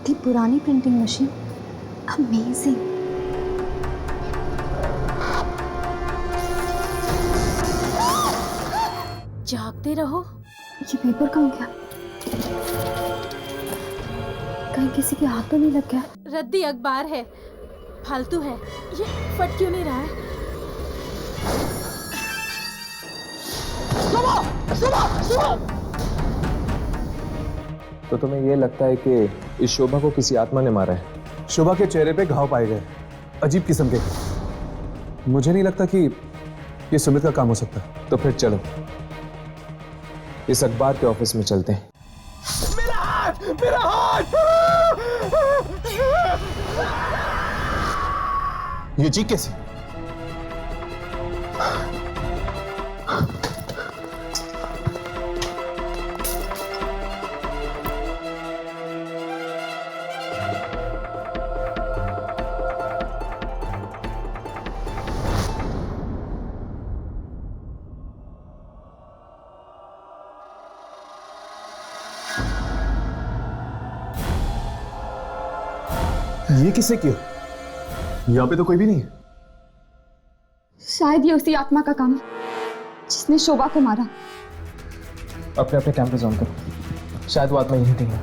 इतनी पुरानी printing machine, amazing. जागते रहो। ये पेपर कहाँ गया? कहीं किसी के हाथ तो नहीं लग गया? रद्दी अखबार है, फालतू है। ये फट क्यों नहीं रहा है? तो तुम्हें यह लगता है कि इस शोभा को किसी आत्मा ने मारा है? शोभा के चेहरे पे घाव पाए गए, अजीब किस्म के। मुझे नहीं लगता कि ये सुमित का काम हो सकता। तो फिर चलो इस अखबार के ऑफिस में चलते हैं। मेरा हाथ, मेरा हाथ! ये चीख कैसी? ये किसने किया? यहाँ पे तो कोई भी नहीं है। शायद ये उसी आत्मा का काम है जिसने शोभा को मारा। अपने अपने कैमरे ऑन करो, शायद वो आत्मा यहीं कहीं है।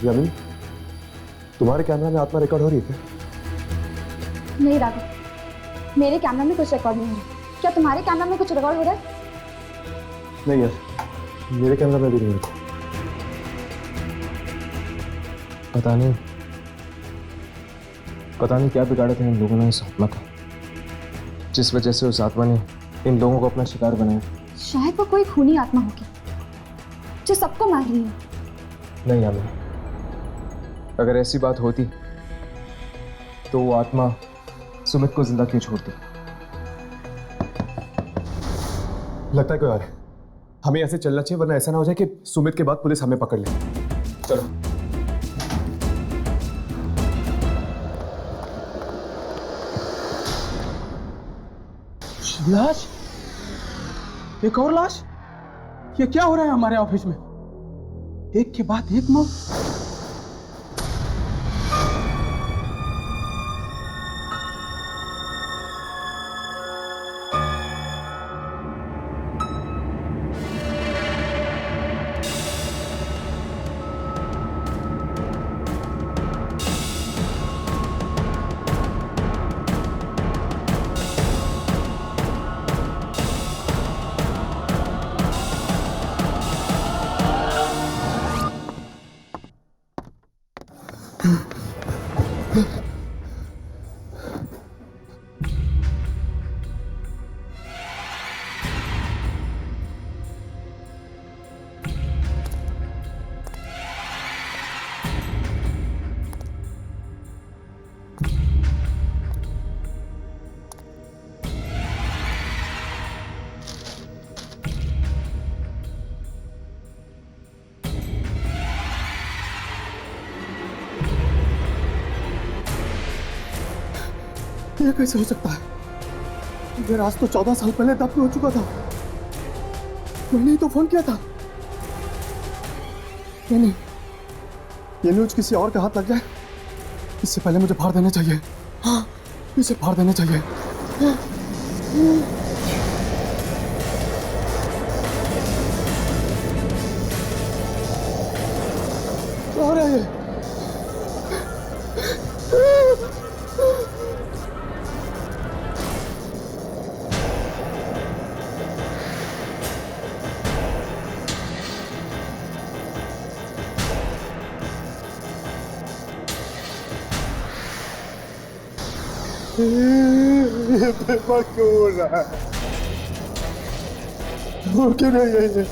यामिनी, तुम्हारे कैमरा में आत्मा रिकॉर्ड हो रही है क्या? नहीं राघव, मेरे कैमरा में कुछ रिकॉर्ड नहीं हो रहा। क्या तुम्हारे कैमरा में कुछ रिकॉर्ड हो रहा है? नहीं यार, मेरे कैमरा में भी नहीं है। पता नहीं क्या बिगाड़ा था इन लोगों ने इस आत्मा का, जिस वजह से उस आत्मा ने इन लोगों को अपना शिकार बनाया। शायद वो कोई खूनी आत्मा होगी जो सबको मार रही है। नहीं यामिनी, अगर ऐसी बात होती तो वो आत्मा सुमित को जिंदा क्यों छोड़ती? लगता है कोई और है। हमें ऐसे चलना चाहिए, वरना ऐसा ना हो जाए कि सुमित के बाद पुलिस हमें पकड़ ले। चलो। लाश, एक और लाश। ये क्या हो रहा है हमारे ऑफिस में? एक के बाद एक मौत। ये कैसे हो सकता है? ये राज तो 14 साल पहले दफन हो चुका था। मैंने ही तो फोन किया था। नहीं, ये न्यूज किसी और के हाथ लग जाए इससे पहले मुझे फाड़ देना चाहिए। हाँ, इसे फाड़ देना चाहिए। क्या हो रहा है ये? ये पेपर क्यों हो रहा है? हो क्यों नहीं है ये?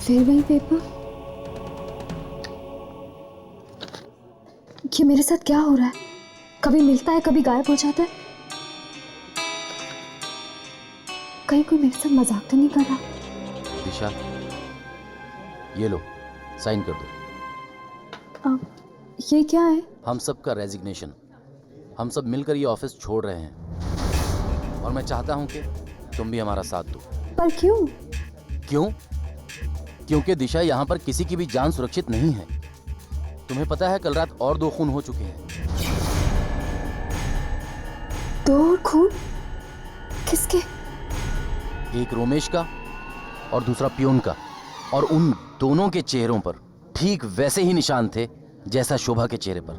फिर वही पेपर। ये मेरे साथ क्या हो रहा है? कभी मिलता है, कभी गायब हो जाता है। कहीं कोई मेरे साथ मजाक तो नहीं कर रहा? दिशा, ये लो, साइन कर दो। ये क्या है? हम सब का रेजिग्नेशन। हम सब मिलकर ये ऑफिस छोड़ रहे हैं और मैं चाहता हूं कि तुम भी हमारा साथ दो। पर क्यों? क्यों? क्योंकि दिशा, यहाँ पर किसी की भी जान सुरक्षित नहीं है। तुम्हें पता है कल रात और 2 खून हो चुके हैं। 2 खून? किसके? एक रोमेश का और दूसरा प्यून का। और उन दोनों के चेहरों पर ठीक वैसे ही निशान थे जैसा शोभा के चेहरे पर।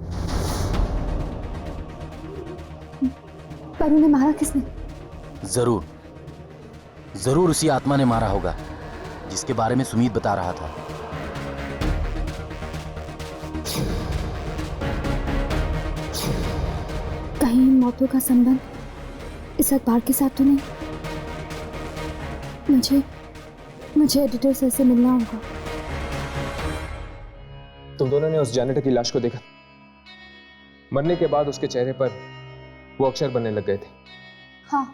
पर उन्हें मारा किसने? जरूर उसी आत्मा ने मारा होगा जिसके बारे में सुमीत बता रहा था। कहीं इन मौतों का संबंध इस अखबार के साथ तो नहीं? मुझे एडिटर सर से मिलना होगा। तुम दोनों ने उस जैनेटर की लाश को देखा? मरने के बाद उसके चेहरे पर वो अक्षर बनने लग गए थे। हाँ,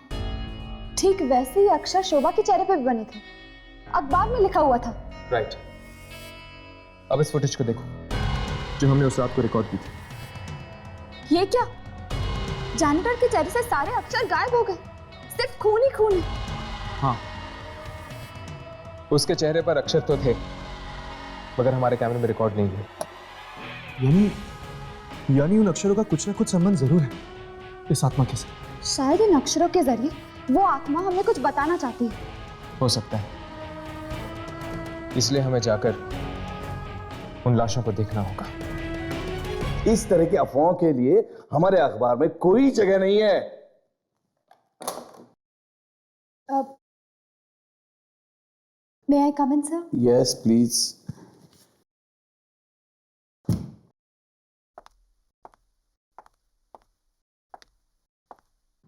ठीक वैसे ही अक्षर शोभा के चेहरे पे भी बने थे। अखबार में लिखा हुआ था। राइट। अब इस फुटेज को देखो जो हमने उस रात को रिकॉर्ड की थी। ये क्या? जैनेटर के चेहरे से सारे अक्षर गायब हो गए, सिर्फ खून ही खून है। हाँ, उसके चेहरे पर अक्षर तो थे मगर हमारे कैमरे में रिकॉर्ड नहीं हुए। यानी उन अक्षरों का कुछ ना कुछ संबंध जरूर है इस आत्मा के साथ। शायद इन अक्षरों के जरिए वो आत्मा हमें कुछ बताना चाहती है। हो सकता है, इसलिए हमें जाकर उन लाशों को देखना होगा। इस तरह की अफवाहों के लिए हमारे अखबार में कोई जगह नहीं है। मे आई कम इन सर? Yes please.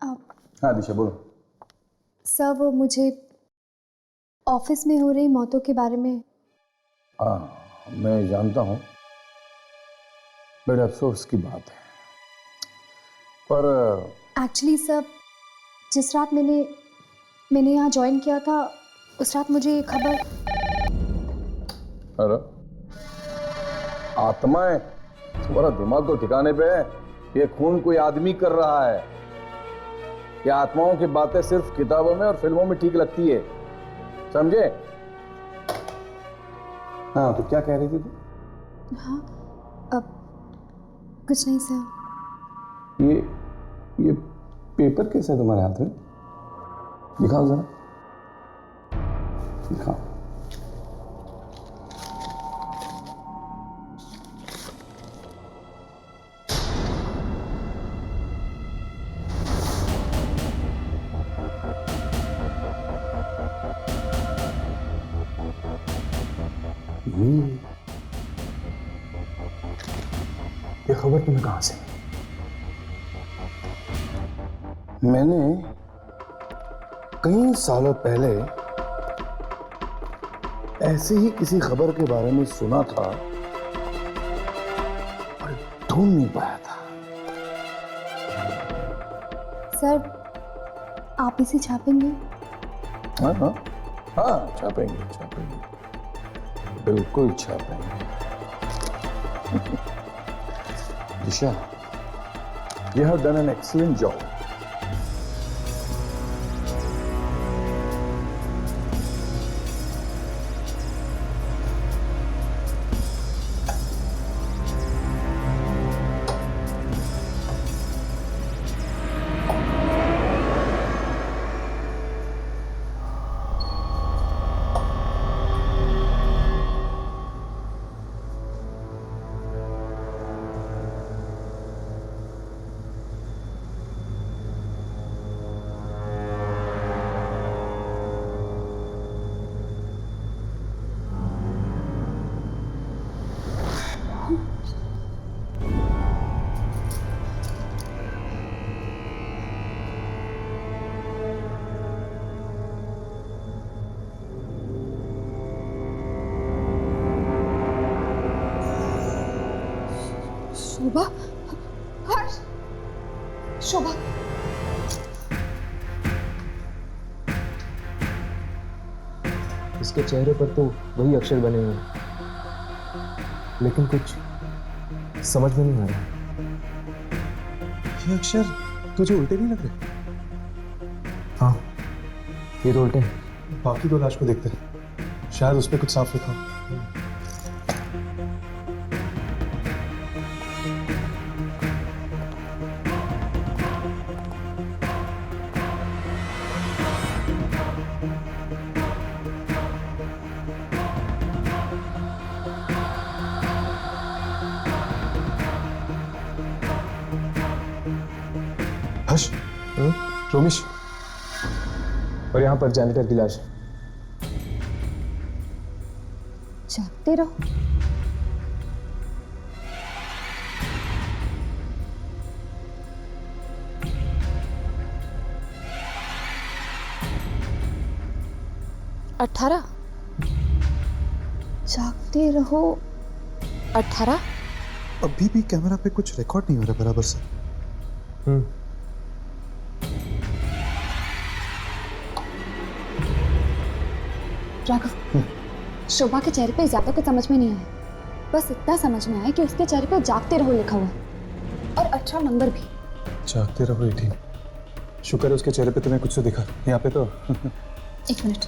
हाँ दिशा बोलो। सर, वो मुझे ऑफिस में हो रही मौतों के बारे में। हाँ मैं जानता हूँ, बड़े अफसोस की बात है। पर एक्चुअली सर, जिस रात मैंने यहाँ ज्वाइन किया था उस रात मुझे ये खबर। अरे आत्माएं, तुम्हारा दिमाग तो ठिकाने पे है। ये खून कोई आदमी कर रहा है। ये आत्माओं की बातें सिर्फ किताबों में और फिल्मों में ठीक लगती है, समझे? हाँ तो क्या कह रही थी तू? हाँ, अब कुछ नहीं सर। ये पेपर कैसे है तुम्हारे हाथ में? दिखाओ जरा, दिखाओ। ये खबर तुम्हें कहां से? मैंने कई सालों पहले ऐसे ही किसी खबर के बारे में सुना था और ढूंढ नहीं पाया था। सर, आप इसे छापेंगे? हाँ हाँ हाँ, छापेंगे छापेंगे, बिल्कुल छापेंगे। दिशा, you have done an excellent job. शोभा, हर्ष, शोभा। इसके चेहरे पर तो वही अक्षर बने हुए हैं, लेकिन कुछ समझ में नहीं आ रहा। ये अक्षर तुझे उल्टे नहीं लग रहे? हाँ, ये तो उल्टे हैं। बाकी दो लाश को देखते हैं, शायद उस पर कुछ साफ लिखा हो। हर्ष, रोमेश, और यहाँ पर जैनिटर की लाश है। जागते रहो। अठारह। जागते रहो। 18। अभी भी कैमरा पे कुछ रिकॉर्ड नहीं हो रहा बराबर से। राघव, शोभा के चेहरे पे ज्यादा कुछ समझ में नहीं आया, बस इतना समझ में आया कि उसके चेहरे पे जागते रहो लिखा हुआ है और 18 नंबर भी। जागते रहो 18। शुक्र है उसके चेहरे पे तुम्हें कुछ तो दिखा, यहाँ पे तो। एक मिनट।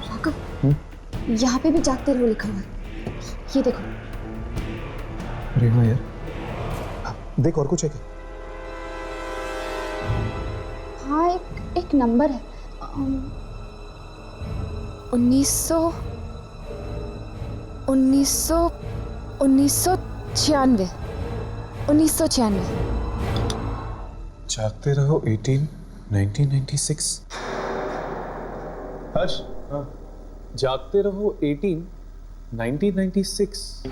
राघव, यहाँ पे भी जागते रहो लिखा हुआ है, ये देखो। अरे हाँ यार, देख और कुछ है क्या? हाँ, एक नंबर है। 1996। जागते रहो 18, 1996। हर्ष, जागते रहो 18, 1996।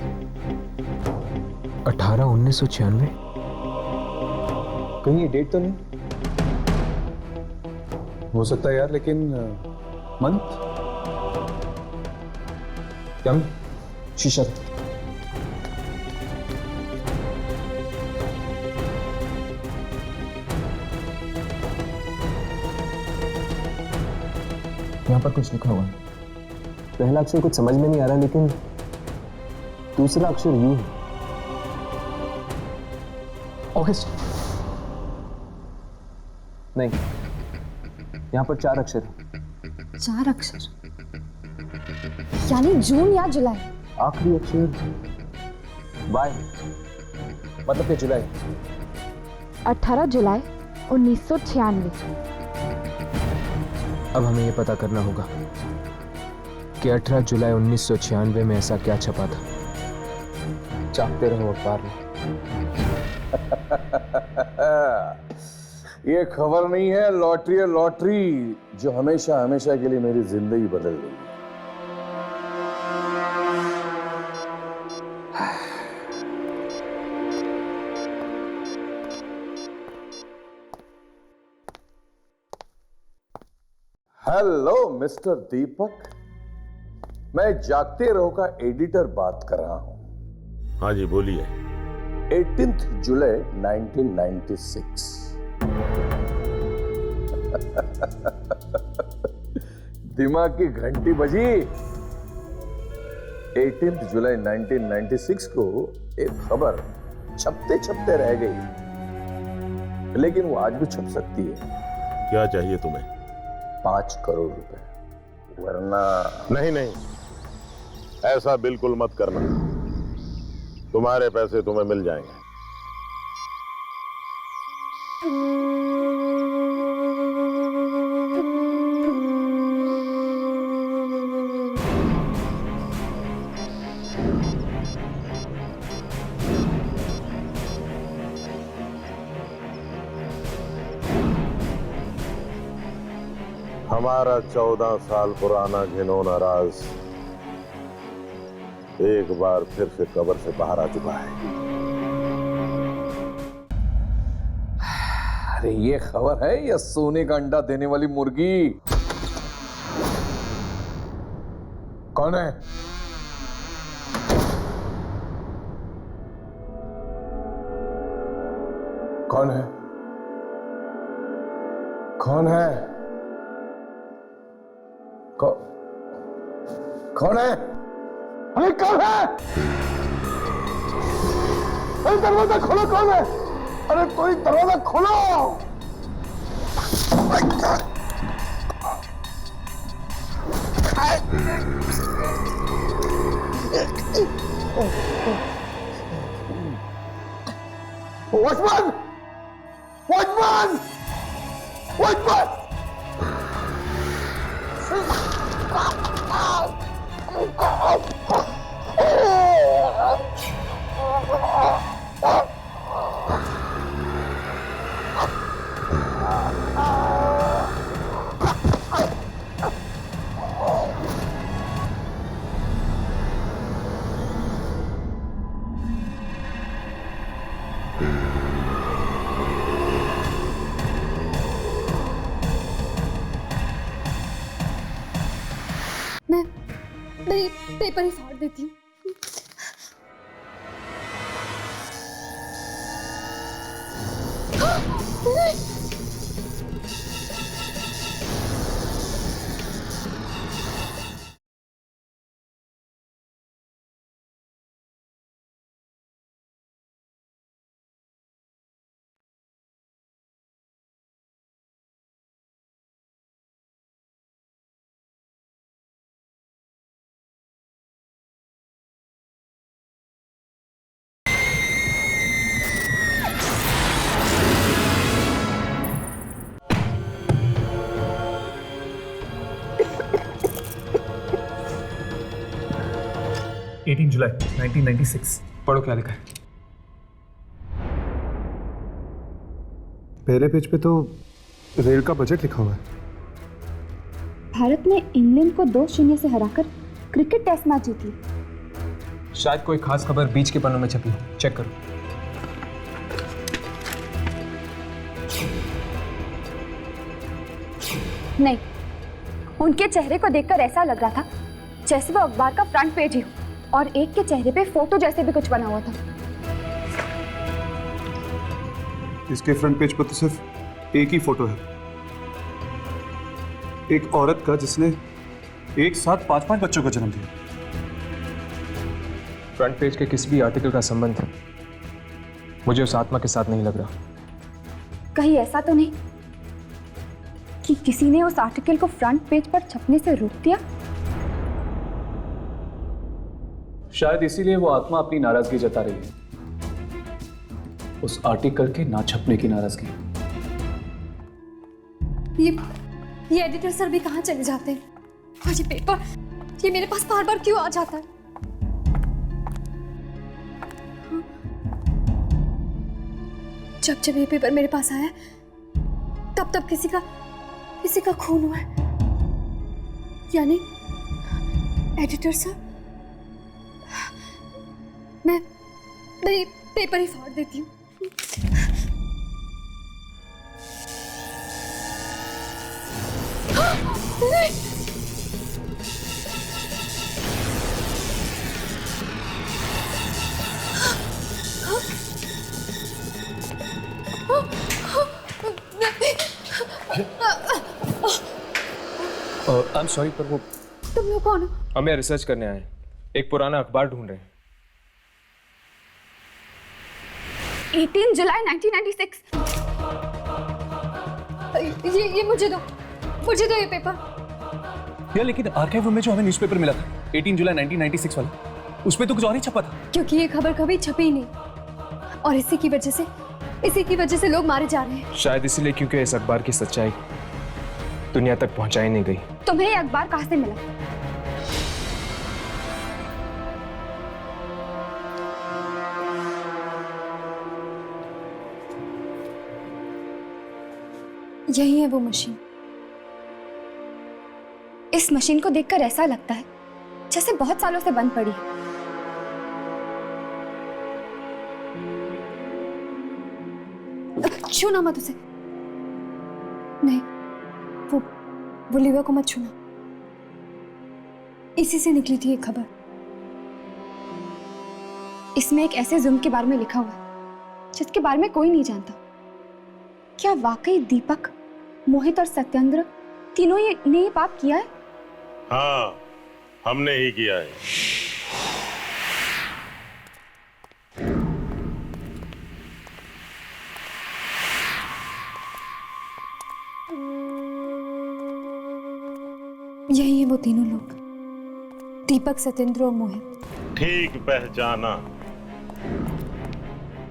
18 1996। कहीं ये डेट तो नहीं? हो सकता है यार, लेकिन मंथ? क्या शीशा? यहाँ पर कुछ लिखा हुआ है। पहला अक्षर कुछ समझ में नहीं आ रहा, लेकिन दूसरा अक्षर यू है। ऑगस्ट नहीं, यहाँ पर 4 अक्षर है। 4 अक्षर यानी जून या जुलाई। आखिरी अक्षर वाई, मतलब कि जुलाई। 18 जुलाई 1996। अब हमें यह पता करना होगा कि 18 जुलाई 1996 में ऐसा क्या छपा था। जागते रहो अखबार में। ये खबर नहीं है, लॉटरी है, लॉटरी जो हमेशा हमेशा के लिए मेरी जिंदगी बदल गई। हेलो मिस्टर दीपक, मैं जागते रहो का एडिटर बात कर रहा हूं। हाँ जी बोलिए। 18 जुलाई 1996। दिमाग की घंटी बजी। 18 जुलाई 1996 को एक खबर छपते छपते रह गई, लेकिन वो आज भी छप सकती है। क्या चाहिए तुम्हें? 5 करोड़ रुपए, वरना नहीं नहीं, ऐसा बिल्कुल मत करना। तुम्हारे पैसे तुम्हें मिल जाएंगे। हमारा 14 साल पुराना घिनौना राज एक बार फिर से कब्र से बाहर आ चुका है। अरे ये खबर है या सोने का अंडा देने वाली मुर्गी? कौन है? कौन है? कौन है? कौन है? अरे कौन है? अरे दरवाजा खोलो, कौन है? अरे कोई दरवाजा खोलो! वॉचमैन! वॉचमैन! वॉचमैन! मैं ये पेपर ही फाड़ देती हूँ। जुलाई 1996। पढ़ो क्या लिखा है। पहले पेज पे तो रेल का बजट लिखा हुआ है। भारत ने इंग्लैंड को 2-0 से हराकर क्रिकेट टेस्ट मैच जीती। शायद कोई खास खबर बीच के पन्नों में छपी हो, चेक करो। नहीं, उनके चेहरे को देखकर ऐसा लग रहा था जैसे वो अखबार का फ्रंट पेज ही हो, और एक के चेहरे पे फोटो जैसे भी कुछ बना हुआ था। इसके फ्रंट पेज पर तो सिर्फ एक ही फोटो है, एक औरत का जिसने एक साथ 5-5 बच्चों को जन्म दिया। फ्रंट पेज के किसी भी आर्टिकल का संबंध मुझे उस आत्मा के साथ नहीं लग रहा। कहीं ऐसा तो नहीं कि किसी ने उस आर्टिकल को फ्रंट पेज पर छपने से रोक दिया? शायद इसीलिए वो आत्मा अपनी नाराजगी जता रही है, उस आर्टिकल के ना छपने की नाराजगी। ये एडिटर सर भी कहाँ चले जाते हैं? और ये पेपर, ये मेरे पास बार बार क्यों आ जाता है? जब जब ये पेपर मेरे पास आया तब तब किसी का खून हुआ है। यानी एडिटर सर, मैं ये पेपर ही फाड़ देती हूँ। आई एम सॉरी, पर वो तुम लोग कौन हो? हमें रिसर्च करने आए हैं, एक पुराना अखबार ढूंढ रहे हैं। 18 जुलाई 1996। ये मुझे दो ये पेपर। यार लेकिन आर्काइव रूम में जो हमें न्यूज़पेपर मिला था 18 जुलाई 1996 वाला, उसमें तो कुछ और ही छपा था। क्योंकि ये खबर कभी छपी ही नहीं, और इसी की वजह से लोग मारे जा रहे हैं। शायद इसीलिए क्योंकि इस अखबार की सच्चाई दुनिया तक पहुंचाई नहीं गई। तुम्हें ये अखबार कहाँ से मिला? यही है वो मशीन। इस मशीन को देखकर ऐसा लगता है जैसे बहुत सालों से बंद पड़ी है। छूना मत उसे। नहीं, वो लीवर को मत छूना। इसी से निकली थी एक खबर। इसमें एक ऐसे जुल्म के बारे में लिखा हुआ है जिसके बारे में कोई नहीं जानता। क्या वाकई दीपक, मोहित और सत्येंद्र तीनों ने ये पाप किया है? हाँ, हमने ही किया है। यही है वो तीनों लोग, दीपक, सत्येंद्र और मोहित। ठीक पहचाना।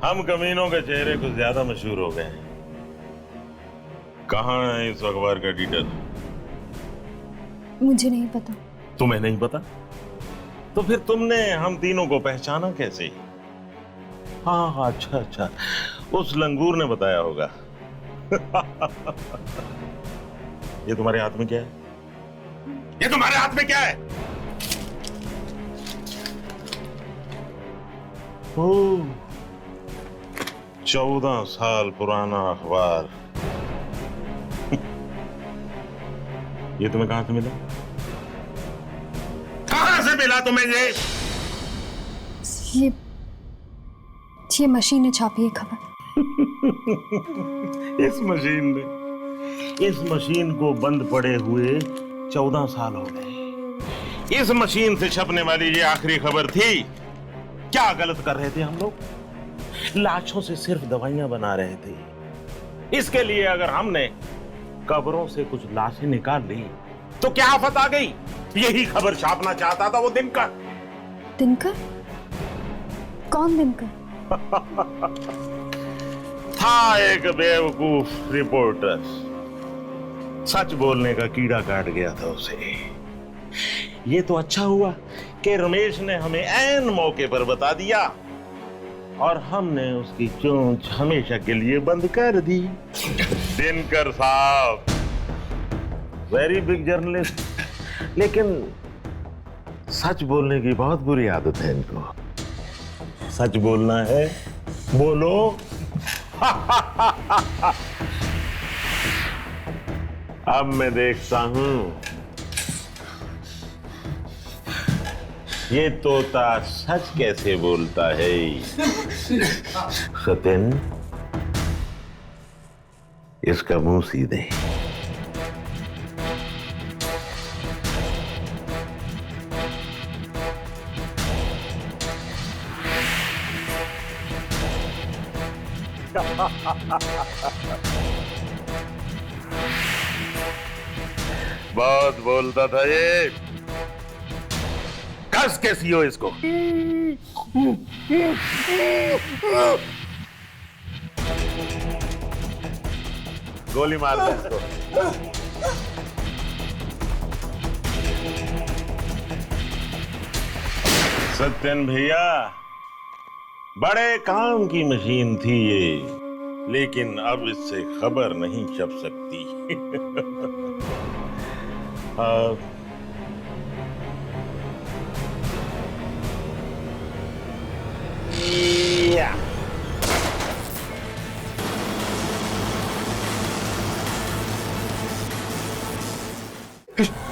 हम कमीनों के चेहरे कुछ ज्यादा मशहूर हो गए हैं। कहाँ है इस अखबार का एडिटर? मुझे नहीं पता। तुम्हें नहीं पता? तो फिर तुमने हम तीनों को पहचाना कैसे? हाँ हाँ, अच्छा अच्छा, उस लंगूर ने बताया होगा। ये तुम्हारे हाथ में क्या है? ये तुम्हारे हाथ में क्या है? ओह, 14 साल पुराना अखबार। ये तुम्हें कहां से मिला? कहां से मिला तुम्हें ये? ये मशीन ने छापी है खबर। इस मशीन को बंद पड़े हुए 14 साल हो गए। इस मशीन से छपने वाली ये आखिरी खबर थी। क्या गलत कर रहे थे हम लोग? लाशों से सिर्फ दवाइयां बना रहे थे। इसके लिए अगर हमने कब्रों से कुछ लाशें निकाल ली तो क्या आफत आ गई? यही खबर छापना चाहता था वो दिनकर। दिनकर? कौन दिनकर? था एक बेवकूफ रिपोर्टर, सच बोलने का कीड़ा काट गया था उसे। ये तो अच्छा हुआ कि रमेश ने हमें ऐन मौके पर बता दिया और हमने उसकी चोंच हमेशा के लिए बंद कर दी। दिनकर साहब वेरी बिग जर्नलिस्ट, लेकिन सच बोलने की बहुत बुरी आदत है इनको। सच बोलना है, बोलो। अब मैं देखता हूं ये तोता सच कैसे बोलता है। सत्यन, इसका मुंह सीधे। बहुत बोलता था ये। कस के सीओ इसको। गोली मार दे इसको। सत्यन भैया, बड़े काम की मशीन थी ये, लेकिन अब इससे खबर नहीं छप सकती।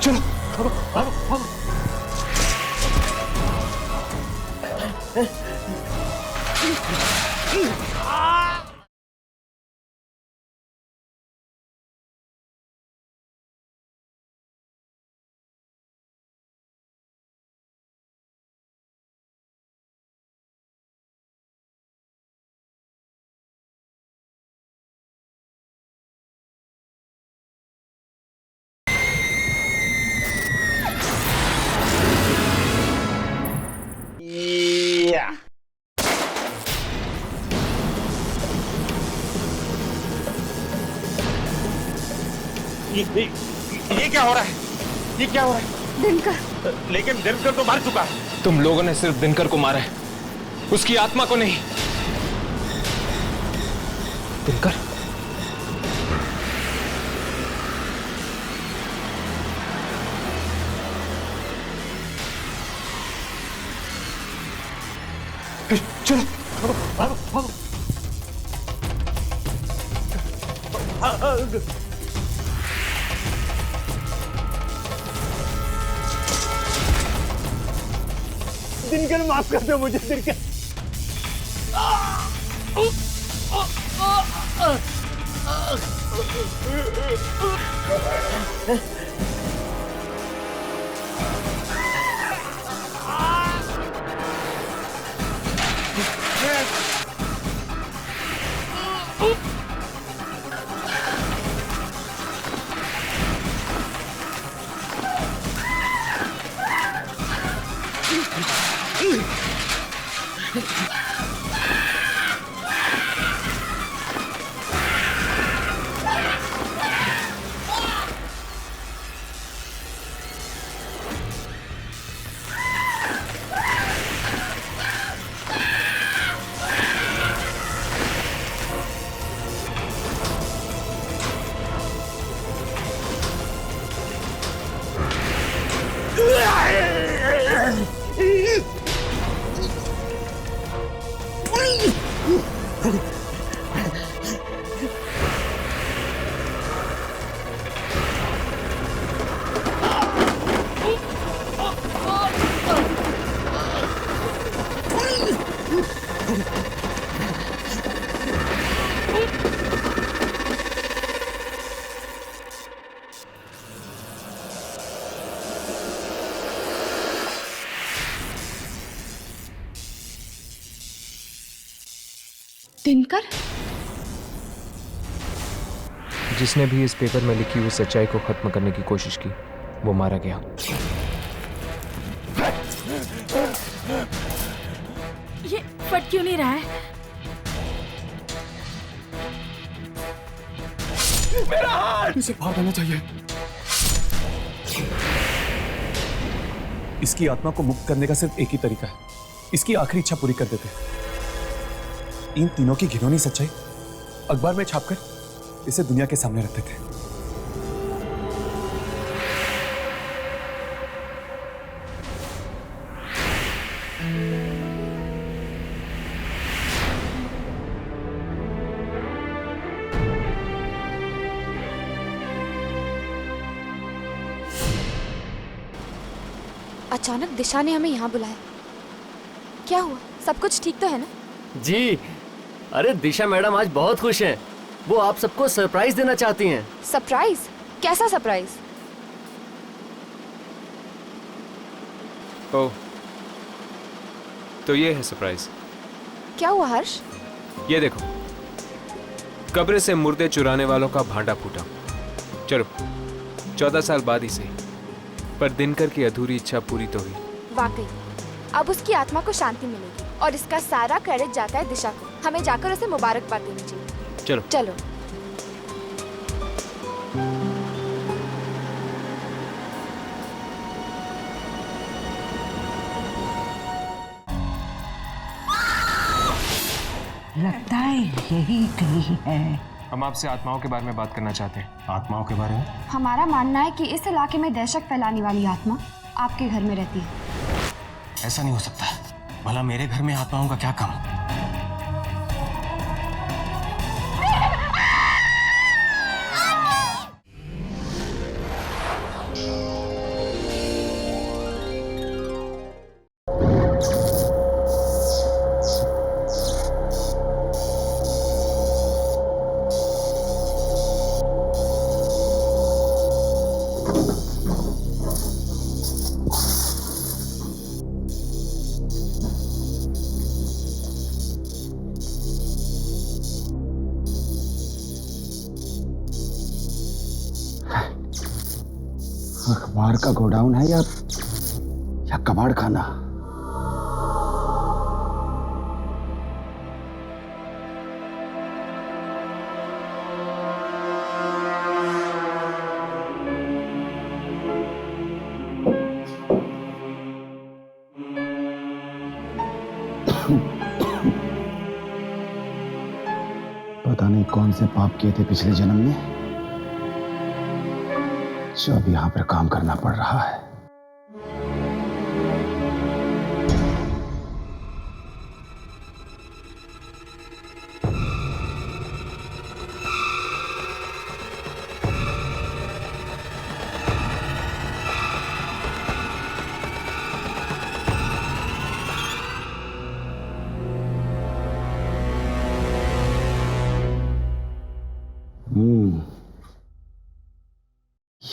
चलो ये क्या हो रहा है? ये क्या हो रहा है? दिनकर। लेकिन दिनकर तो मर चुका है। तुम लोगों ने सिर्फ दिनकर को मारा है, उसकी आत्मा को नहीं। दिनकर, चलो भागो भागो। दिनकर माफ कर दो मुझे दिनकर। दिनकर? जिसने भी इस पेपर में लिखी हुई सच्चाई को खत्म करने की कोशिश की वो मारा गया। ये फट क्यों नहीं रहा है? मेरा हाथ! इसे फाड़ देना चाहिए। इसकी आत्मा को मुक्त करने का सिर्फ एक ही तरीका है, इसकी आखिरी इच्छा पूरी कर देते। इन तीनों की घिनौनी सच्चाई अखबार में छापकर इसे दुनिया के सामने रखते थे। अचानक दिशा ने हमें यहाँ बुलाया, क्या हुआ? सब कुछ ठीक तो है ना? जी, अरे दिशा मैडम आज बहुत खुश हैं। वो आप सबको सरप्राइज देना चाहती हैं। सरप्राइज? कैसा सरप्राइज? ओह, तो ये है सरप्राइज। क्या हुआ हर्ष? ये देखो, कब्र से मुर्दे चुराने वालों का भांडा फूटा। चलो 14 साल बाद ही सही, पर दिनकर की अधूरी इच्छा पूरी तो हुई। वाकई अब उसकी आत्मा को शांति मिलेगी और इसका सारा क्रेडिट जाता है दिशा को। हमें जाकर उसे मुबारकबाद देनी चाहिए। चलो चलो। लगता है यही कहीं है। हम आपसे आत्माओं के बारे में बात करना चाहते हैं। आत्माओं के बारे में? हमारा मानना है कि इस इलाके में दहशत फैलाने वाली आत्मा आपके घर में रहती है। ऐसा नहीं हो सकता। भला मेरे घर में आत्माओं का क्या काम? अखबार का गोडाउन है या कबाड़ खाना? पता नहीं कौन से पाप किए थे पिछले जन्म में, जो अब यहां पर काम करना पड़ रहा है।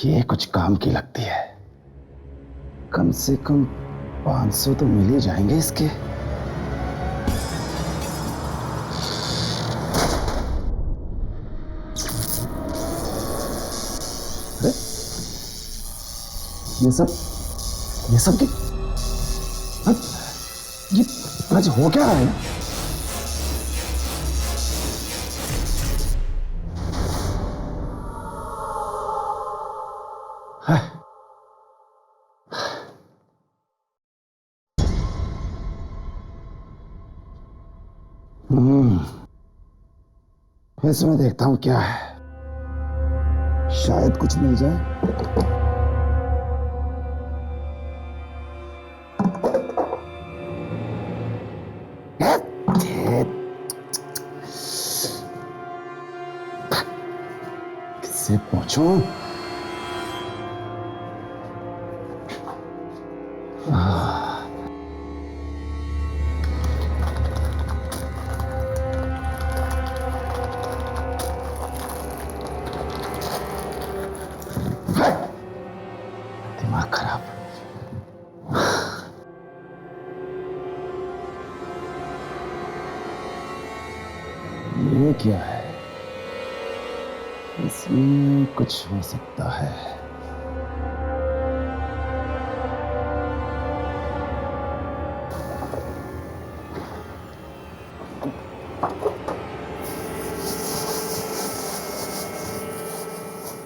ये कुछ काम की लगती है। कम से कम 500 तो मिल ही जाएंगे इसके। अरे ये सब ये आज हो क्या रहा है? इसमें देखता हूं क्या है, शायद कुछ मिल जाए। किससे पूछूं? दिमाग खराब। ये क्या है? इसमें कुछ हो सकता है।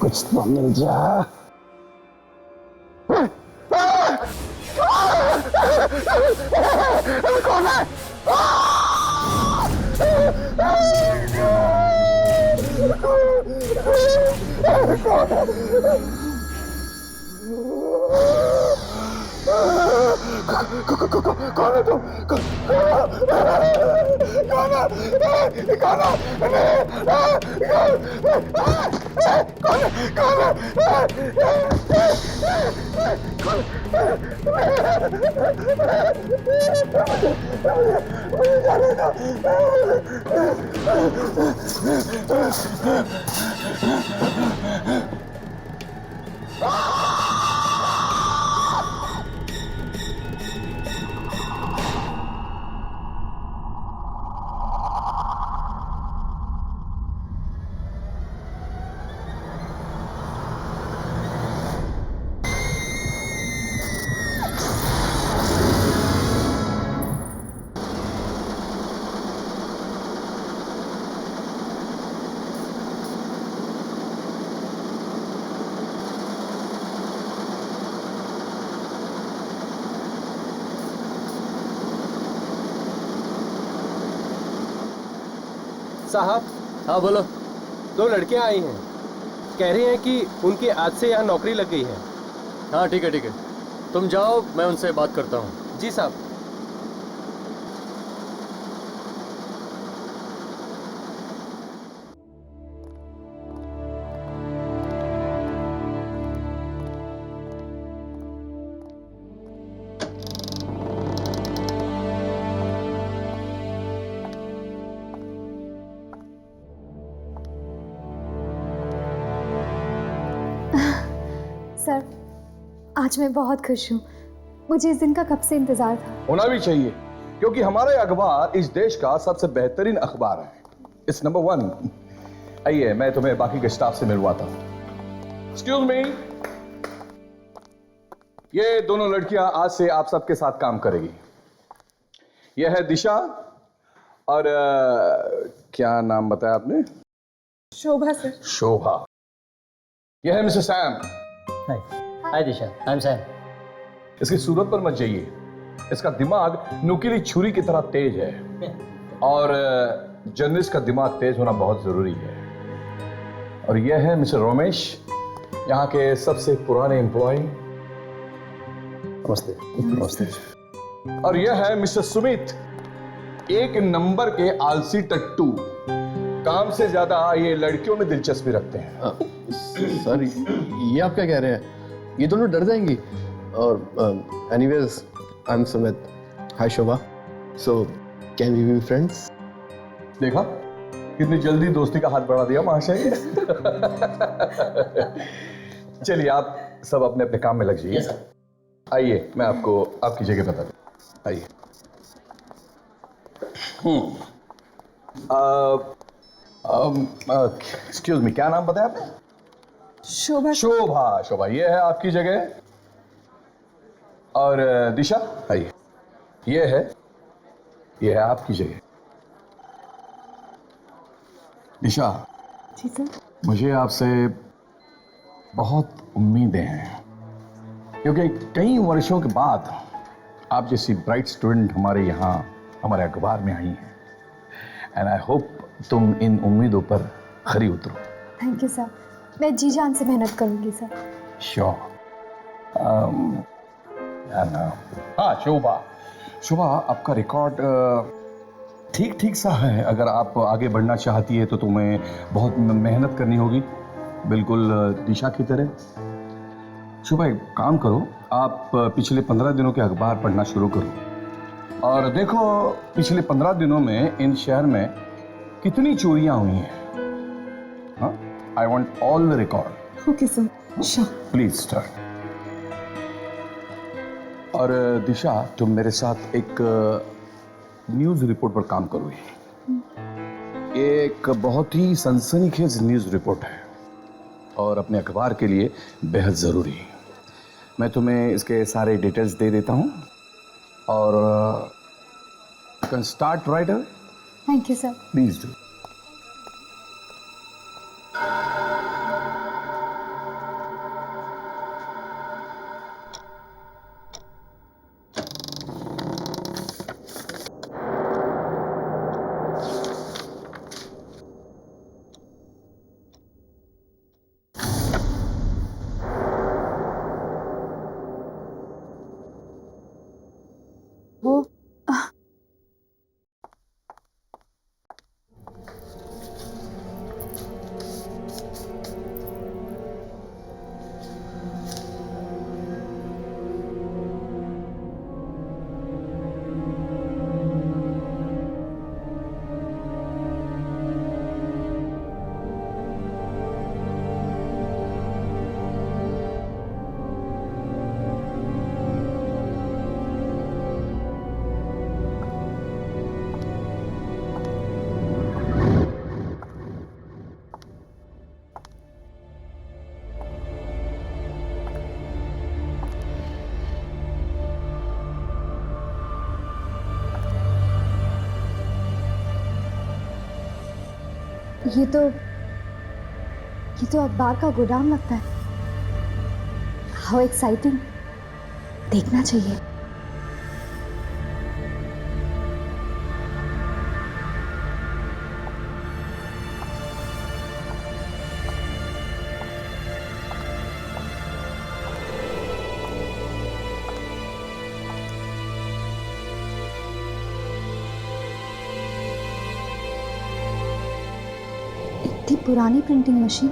कुछ तो मिल जा। कौन है? कौन है तुम? साहब। हाँ बोलो। 2 लड़कियां आई हैं, कह रही हैं कि उनकी आज से यहाँ नौकरी लग गई है। हाँ ठीक है, तुम जाओ, मैं उनसे बात करता हूँ। जी साहब। सर, आज मैं बहुत खुश हूँ। मुझे इस दिन का कब से इंतजार था। होना भी चाहिए, क्योंकि हमारा ये अखबार इस देश का सबसे बेहतरीन अखबार है। It's number 1। आइए, मैं तुम्हें बाकी के स्टाफ से मिलवाता हूं। Excuse me. ये दोनों लड़कियां आज से आप सबके साथ काम करेगी। यह है दिशा और क्या नाम बताया आपने? शोभा सर। शोभा। यह है mister Sam. Hi Disha, I am Sam. इसकी सूरत पर मत जाइए, इसका दिमाग नुकीली छुरी की तरह तेज है और जर्नलिस्ट का दिमाग तेज होना बहुत जरूरी है। और यह है मिस्टर रोमेश, यहाँ के सबसे पुराने एम्प्लॉय। नमस्ते। नमस्ते। और यह है मिस्टर सुमित, 1 नंबर के आलसी टट्टू। काम से ज्यादा ये लड़कियों में दिलचस्पी रखते हैं। सर, ये आप क्या कह रहे हैं? ये दोनों डर जाएंगी। और anyways, I am Sumit. Hi Shobha. So can we be friends? देखा कितनी जल्दी दोस्ती का हाथ बढ़ा दिया महाशय। चलिए आप सब अपने अपने काम में लग जाइए। आइए मैं आपको आपकी जगह बता दूं। आइए। एक्सक्यूज मी, क्या नाम बताया आपने? शोभा। शोभा। शोभा, ये है आपकी जगह। और दिशा, आइए। ये है आपकी जगह। दिशा, जी सर। मुझे आपसे बहुत उम्मीदें हैं, क्योंकि कई वर्षों के बाद आप जैसी ब्राइट स्टूडेंट हमारे यहाँ हमारे अखबार में आई हैं, एंड आई होप तुम इन उम्मीदों पर खरी उतरो। थैंक यू सर, मैं जी जान से मेहनत करूंगी सर। श्योर। हाँ शोभा, शोभा आपका रिकॉर्ड ठीक ठीक सा है। अगर आप आगे बढ़ना चाहती है तो तुम्हें बहुत मेहनत करनी होगी, बिल्कुल दिशा की तरह। शोभा एक काम करो, आप पिछले 15 दिनों के अखबार पढ़ना शुरू करो और देखो पिछले 15 दिनों में इन शहर में कितनी चोरियां हुई हैं। हाँ, I want all the record. Okay sir, sure. Please start. और दिशा, तुम मेरे साथ एक न्यूज़ रिपोर्ट पर काम करोगी। ये एक बहुत ही सनसनीखेज न्यूज़ रिपोर्ट है और अपने अखबार के लिए बेहद ज़रूरी है। मैं तुम्हें इसके सारे डिटेल्स दे देता हूँ और can start right away. Thank you sir. Please do. वो ये तो अखबार का गोदाम लगता है। हाउ एक्साइटिंग, देखना चाहिए। इतनी पुरानी प्रिंटिंग मशीन,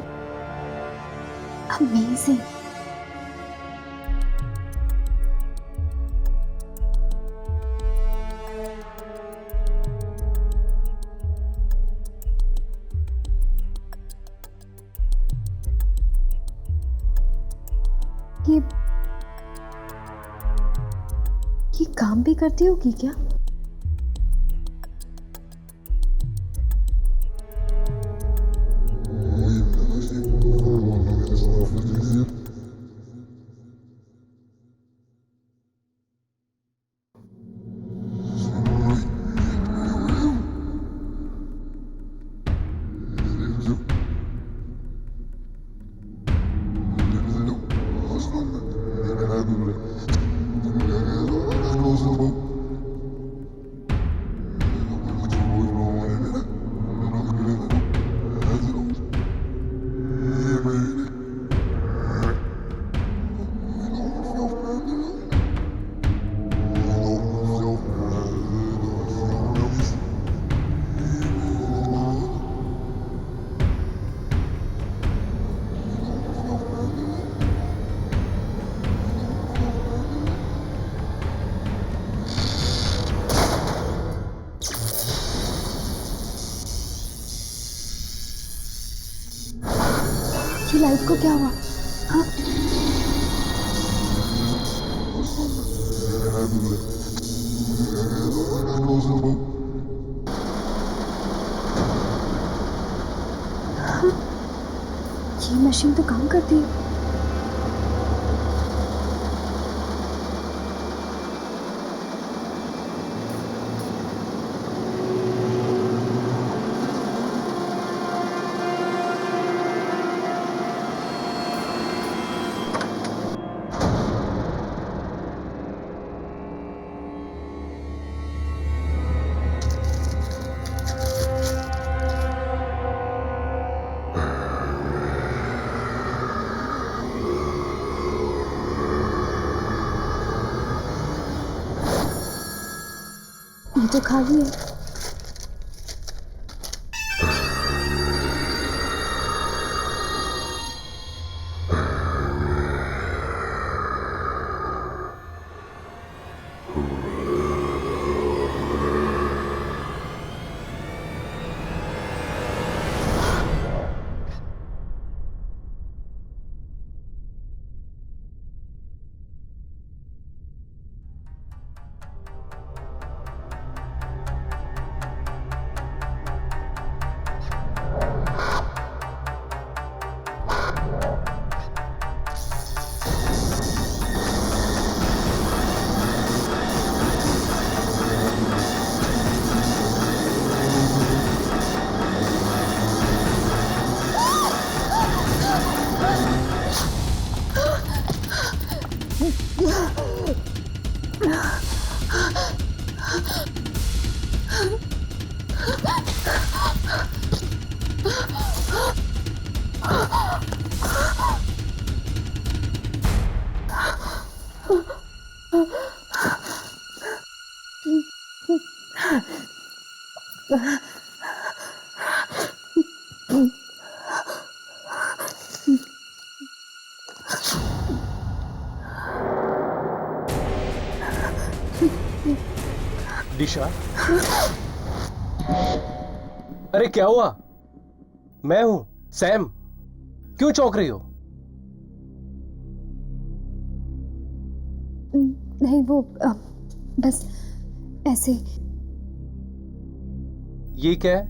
अमेजिंग। ये काम भी करती होगी क्या? लाइट को क्या हुआ? ये मशीन तो काम करती है। ये तो खाली है। दिशा, अरे क्या हुआ? मैं हूं सैम। क्यों चौंक रही हो? नहीं वो बस ऐसे। ये क्या है?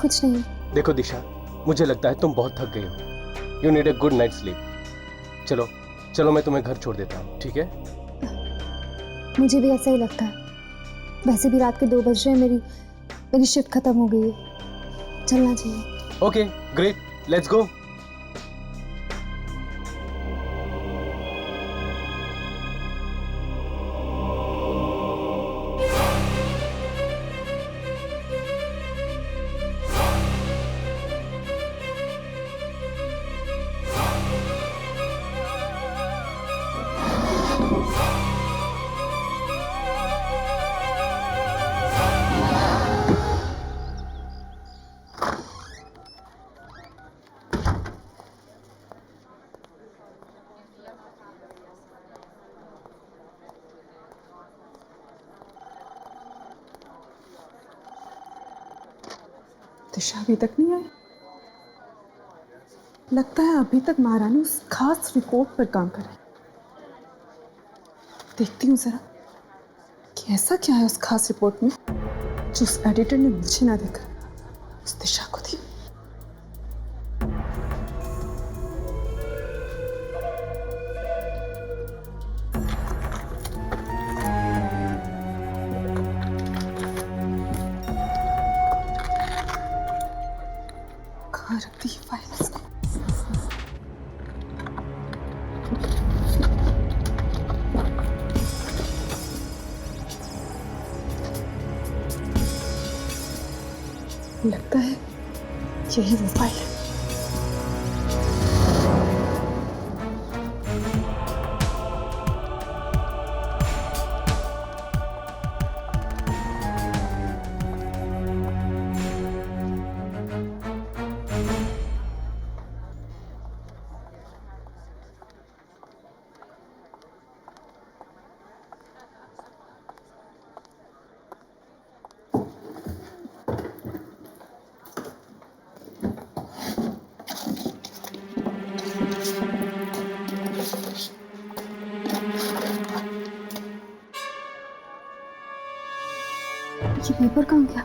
कुछ नहीं। देखो दिशा, मुझे लगता है तुम बहुत थक गई हो। You need a good night sleep. चलो चलो, मैं तुम्हें घर छोड़ देता हूँ, ठीक है? मुझे भी ऐसा ही लगता है। वैसे भी रात के 2 बज रहे हैं। मेरी शिफ्ट खत्म हो गई है। चलना चाहिए। Okay great, let's go. Disha अभी तक नहीं आई। लगता है अभी तक महारानी उस खास रिपोर्ट पर काम कर रही। देखती हूँ जरा कि ऐसा क्या है उस खास रिपोर्ट में जो उस एडिटर ने मुझे ना देकर उस दिशा को दी। कहाँ रख दी फाइल इसको? लगता है यही वो फाइल है। ये पेपर कहाँ गया?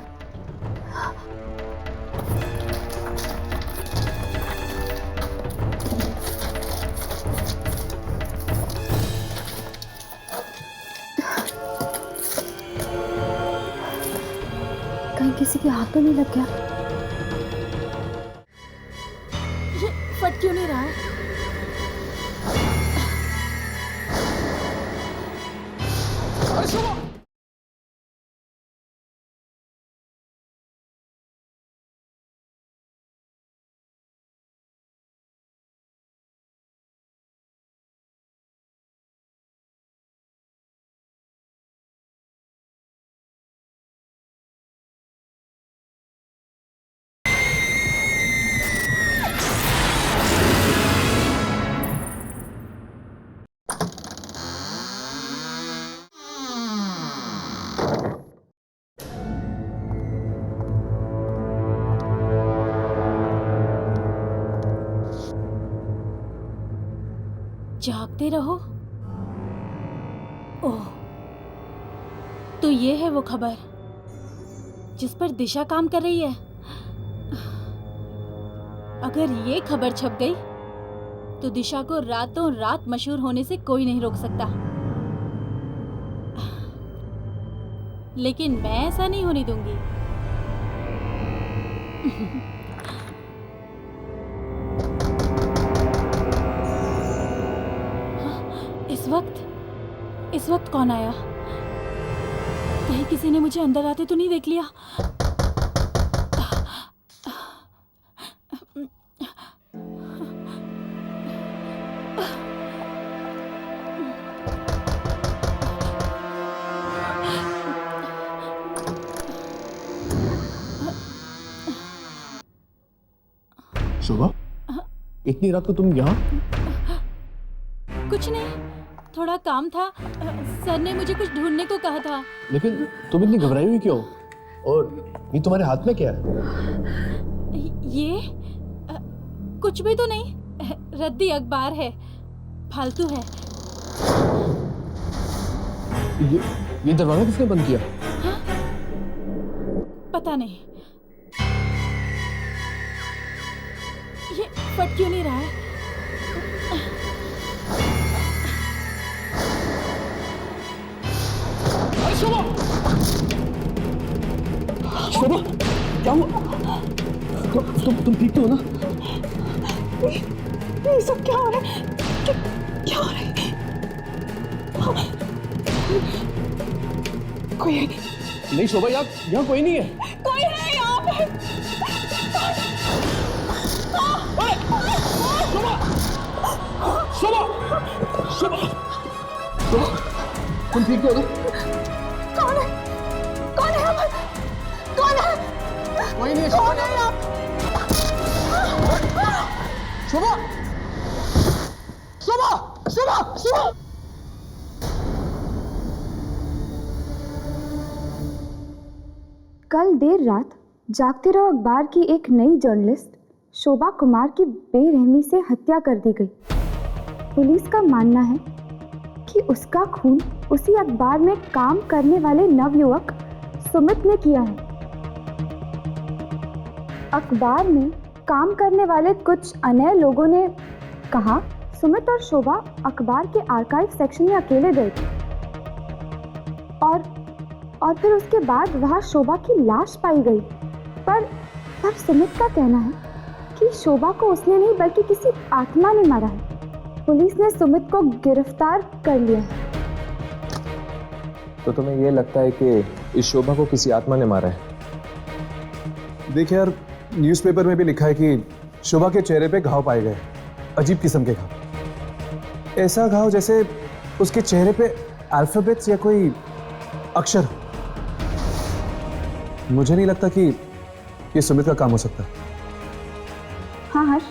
कहीं किसी के हाथ तो नहीं लग गया? ये फट क्यों नहीं रहा है? जागते रहो। ओह, तो ये है वो खबर जिस पर दिशा काम कर रही है। अगर ये खबर छप गई तो दिशा को रातों रात मशहूर होने से कोई नहीं रोक सकता। लेकिन मैं ऐसा नहीं होने दूंगी। इस वक्त कौन आया? कहीं किसी ने मुझे अंदर आते तो नहीं देख लिया? शोभा, इतनी रात को तुम यहाँ? कुछ नहीं, थोड़ा काम था। सर ने मुझे कुछ ढूंढने को कहा था। लेकिन तुम इतनी घबराई हुई क्यों? और ये तुम्हारे हाथ में क्या है? ये कुछ भी तो नहीं, रद्दी अखबार है, फालतू है। ये दरवाजा किसने बंद किया? हाँ? पता नहीं। ये फट क्यों नहीं रहा है? शोभा, क्या हुआ? तुम ठीक तो हो ना? ये सब क्या हो रहा है? क्या हो रहा है? कोई है? नहीं शोभा, यहाँ कोई नहीं है। कोई है यहाँ पे? शोभा, शोभा, शोभा, शोभा, तुम ठीक तो हो ना? कौन है? कौन है यहाँ पर? कौन है? कोई नहीं है। कौन है यहाँ? शोभा, शोभा, शोभा, शोभा। कल देर रात जागते रहो अखबार की एक नई जर्नलिस्ट शोभा कुमार की बेरहमी से हत्या कर दी गई। पुलिस का मानना है कि उसका खून उसी अखबार में काम करने वाले नवयुवक सुमित ने किया है। अखबार में काम करने वाले कुछ अन्य लोगों ने कहा सुमित और शोभा अखबार के आर्काइव सेक्शन में अकेले गए थे और फिर उसके बाद वहां शोभा की लाश पाई गई। पर सुमित का कहना है कि शोभा को उसने नहीं बल्कि किसी आत्मा ने मारा है। पुलिस ने सुमित को गिरफ्तार कर लिया है। तो तुम्हें यह लगता है कि इस शोभा को किसी आत्मा ने मारा है? देखिए यार, न्यूज़पेपर में भी लिखा है कि शोभा के चेहरे पे घाव पाए गए, अजीब किस्म के घाव। ऐसा घाव जैसे उसके चेहरे पे अल्फाबेट्स या कोई अक्षर। मुझे नहीं लगता कि ये सुमित का काम हो सकता। हाँ हर्ष,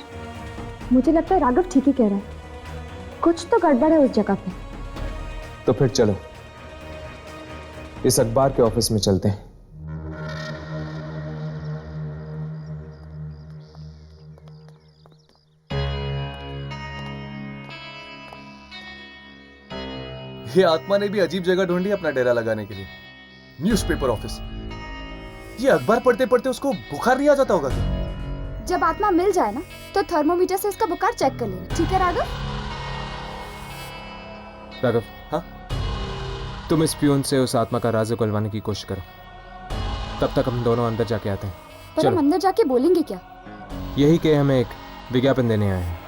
मुझे लगता है राघव ठीक ही कह रहा है। कुछ तो गड़बड़ है उस जगह पे। तो फिर चलो इस अखबार के ऑफिस में चलते हैं। ये आत्मा ने भी अजीब जगह ढूंढी अपना डेरा लगाने के लिए। Newspaper office. ये अखबार पढ़ते पढ़ते उसको बुखार नहीं आ जाता होगा क्या? जब आत्मा मिल जाए ना तो थर्मोमीटर से इसका बुखार चेक कर लेना, ठीक है राघव? राघव, हाँ? तुम इस पियून से उस आत्मा का राज उगलवाने की कोशिश करो, तब तक हम दोनों अंदर जाके आते हैं। पर हम अंदर जाके बोलेंगे क्या? यही कि हमें एक विज्ञापन देने आए हैं।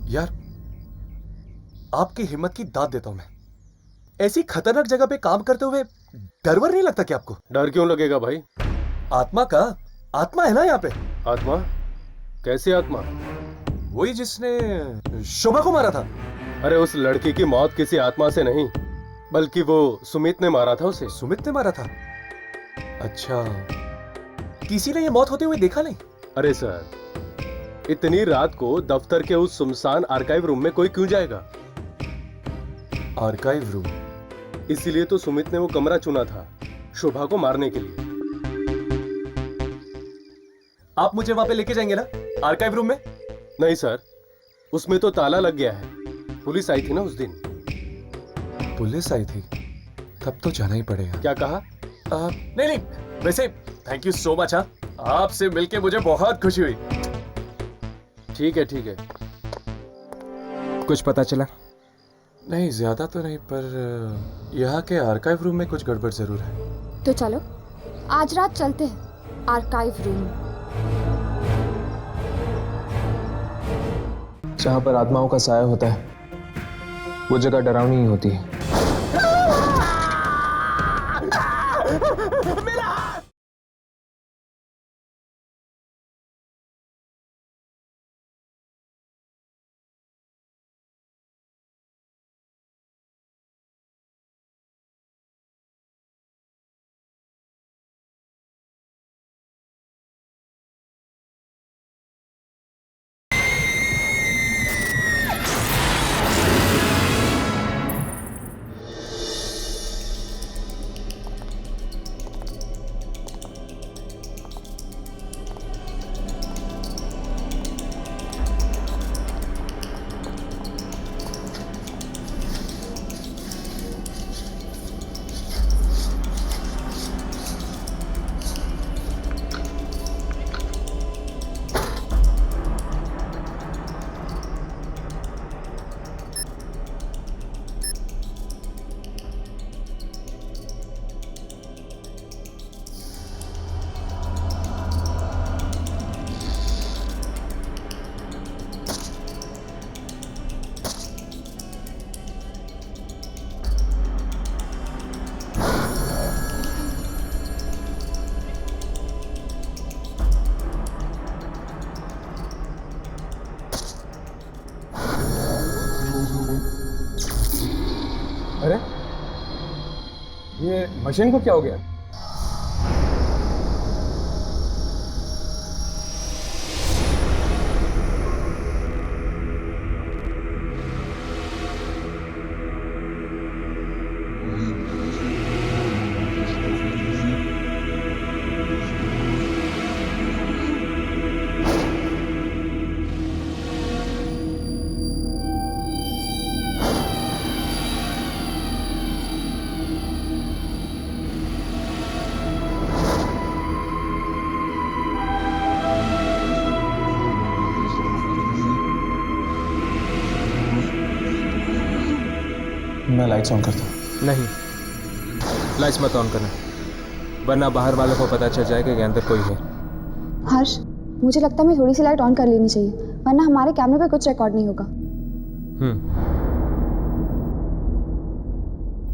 यार, आपकी हिम्मत की दाद देता हूं मैं। ऐसी खतरनाक जगह पे काम करते हुए डर नहीं लगता क्या आपको? डर क्यों लगेगा भाई? आत्मा का आत्मा है ना यहाँ पे। आत्मा? कैसी आत्मा? वही जिसने शोभा को मारा था। अरे उस लड़की की मौत किसी आत्मा से नहीं, बल्कि वो सुमित ने मारा था उसे। सुमित ने मारा था? अच्छा, किसी ने ये मौत होते हुए देखा नहीं? अरे सर, इतनी रात को दफ्तर के उस सुनसान आर्काइव रूम में कोई क्यों जाएगा? Archive room? इसीलिए तो सुमित ने वो कमरा चुना था, शोभा को मारने के लिए। आप मुझे वहां पे लेके जाएंगे ना, आर्काइव रूम में? नहीं सर, उसमें तो ताला लग गया है। पुलिस आई थी ना उस दिन। पुलिस आई थी? तब तो जाना ही पड़ेगा। क्या कहा? नहीं, वैसे थैंक यू सो मच। आपसे मिलके मुझे बहुत खुशी हुई। ठीक है। कुछ पता चला? नहीं, ज्यादा तो नहीं, पर यहाँ के आर्काइव रूम में कुछ गड़बड़ जरूर है। तो चलो आज रात चलते हैं आर्काइव रूम। जहां पर आत्माओं का साया होता है वो जगह डरावनी ही होती है। अरे ये मशीन को क्या हो गया? मैं लाइट्स ऑन करता हूँ। नहीं, लाइट्स मत ऑन करना, वरना बाहर वालों को पता चल जाएगा कि अंदर कोई है। हर्ष, मुझे लगता है मैं थोड़ी सी लाइट ऑन कर लेनी चाहिए, वरना हमारे कैमरे पे कुछ रिकॉर्ड नहीं होगा।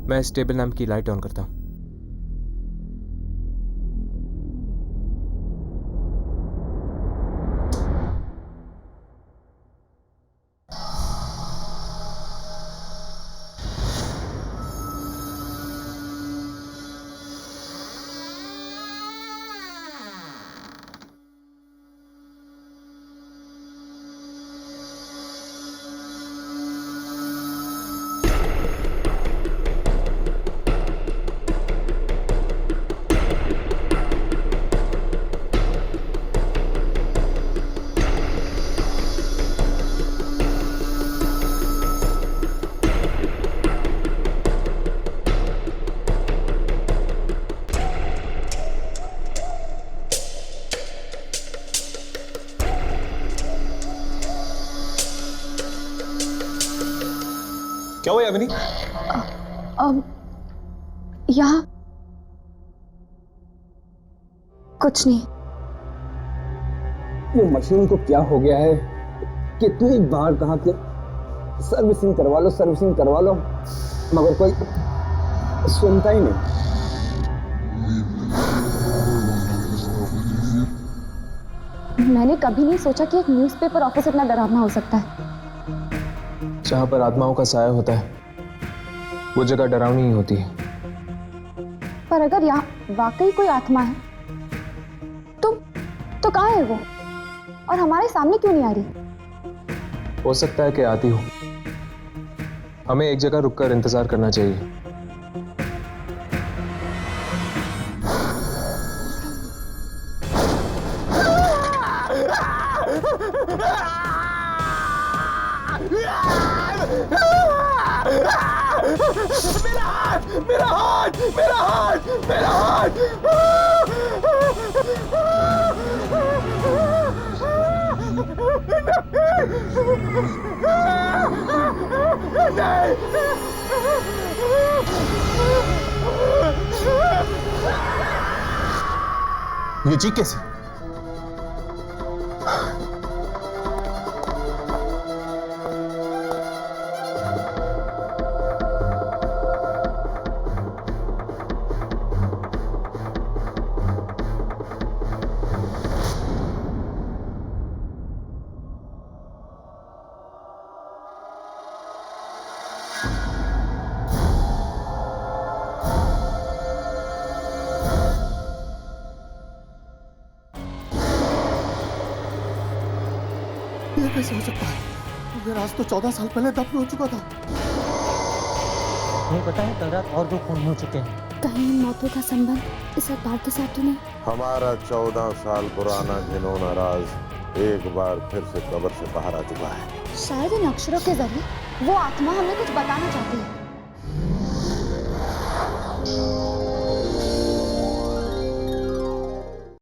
मैं इस टेबल नाम की लाइट ऑन करता हूँ। क्या हुआ यामिनी? यहाँ कुछ नहीं। ये मशीन को क्या हो गया है? कितनी बार कहा कि सर्विसिंग करवा लो, मगर कोई सुनता ही नहीं। मैंने कभी नहीं सोचा कि एक न्यूज़पेपर ऑफिस इतना डरावना हो सकता है। जहां पर आत्माओं का साया होता है वो जगह डरावनी ही होती है। पर अगर यहाँ वाकई कोई आत्मा है तो कहाँ है वो, और हमारे सामने क्यों नहीं आ रही? हो सकता है कि आती हो। हमें एक जगह रुककर इंतजार करना चाहिए। मेरा हाथ ये चीख कैसे? ये कैसे हो सकता है? ये राज तो 14 साल पहले दफन हो चुका था। नहीं पता है, कल रात और 2 खून हो चुके हैं। कहीं इन मौतों का संबंध इस अखबार के साथ तो नहीं? हमारा 14 साल पुराना घिनौना राज एक बार फिर से कब्र से बाहर आ चुका है। शायद इन अक्षरों के जरिए वो आत्मा हमें कुछ बताना चाहती है।